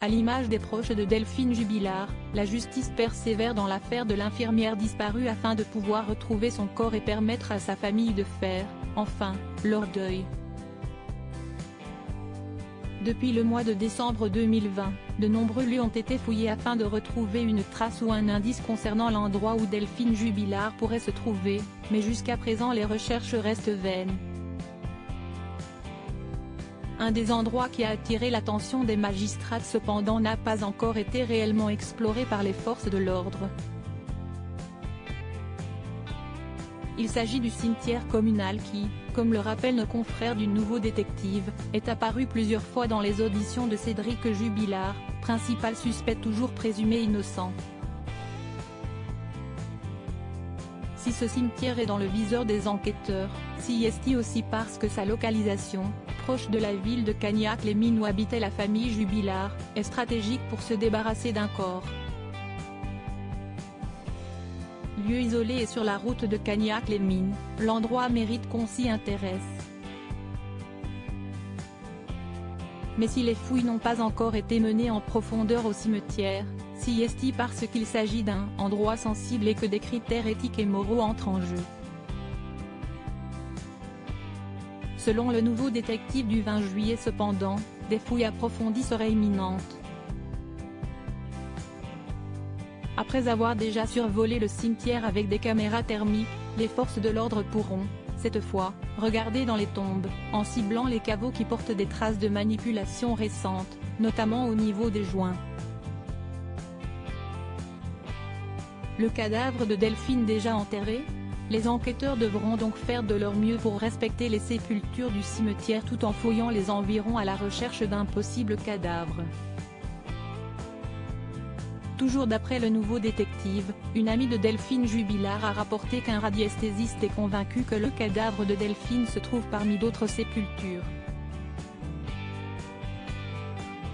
À l'image des proches de Delphine Jubilard, la justice persévère dans l'affaire de l'infirmière disparue afin de pouvoir retrouver son corps et permettre à sa famille de faire, enfin, leur deuil. Depuis le mois de décembre 2020, de nombreux lieux ont été fouillés afin de retrouver une trace ou un indice concernant l'endroit où Delphine Jubilard pourrait se trouver, mais jusqu'à présent les recherches restent vaines. Un des endroits qui a attiré l'attention des magistrats cependant n'a pas encore été réellement exploré par les forces de l'ordre. Il s'agit du cimetière communal qui, comme le rappellent nos confrères du Nouveau Détective, est apparu plusieurs fois dans les auditions de Cédric Jubilard, principal suspect toujours présumé innocent. Si ce cimetière est dans le viseur des enquêteurs, s'y est-il aussi parce que sa localisation, proche de la ville de Cagnac-les-Mines où habitait la famille Jubilard, est stratégique pour se débarrasser d'un corps. Lieu isolé et sur la route de Cagnac-les-Mines, l'endroit mérite qu'on s'y intéresse. Mais si les fouilles n'ont pas encore été menées en profondeur au cimetière, s'y est-il parce qu'il s'agit d'un endroit sensible et que des critères éthiques et moraux entrent en jeu. Selon le Nouveau Détective du 20 juillet cependant, des fouilles approfondies seraient imminentes. Après avoir déjà survolé le cimetière avec des caméras thermiques, les forces de l'ordre pourront, cette fois, regarder dans les tombes, en ciblant les caveaux qui portent des traces de manipulation récentes, notamment au niveau des joints. Le cadavre de Delphine déjà enterré ? Les enquêteurs devront donc faire de leur mieux pour respecter les sépultures du cimetière tout en fouillant les environs à la recherche d'un possible cadavre. Toujours d'après le Nouveau Détective, une amie de Delphine Jubilard a rapporté qu'un radiesthésiste est convaincu que le cadavre de Delphine se trouve parmi d'autres sépultures.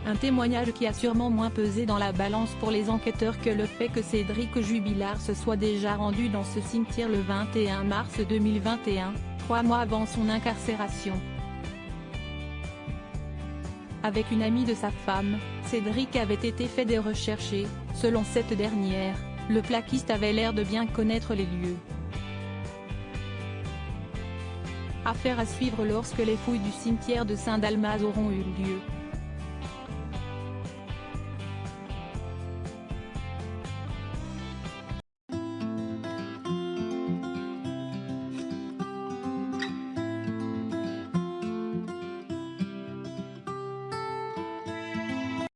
Un témoignage qui a sûrement moins pesé dans la balance pour les enquêteurs que le fait que Cédric Jubilard se soit déjà rendu dans ce cimetière le 21 mars 2021, 3 mois avant son incarcération. Avec une amie de sa femme, Cédric avait été fait des recherches et, selon cette dernière, le plaquiste avait l'air de bien connaître les lieux. Affaire à suivre lorsque les fouilles du cimetière de Saint-Dalmaz auront eu lieu.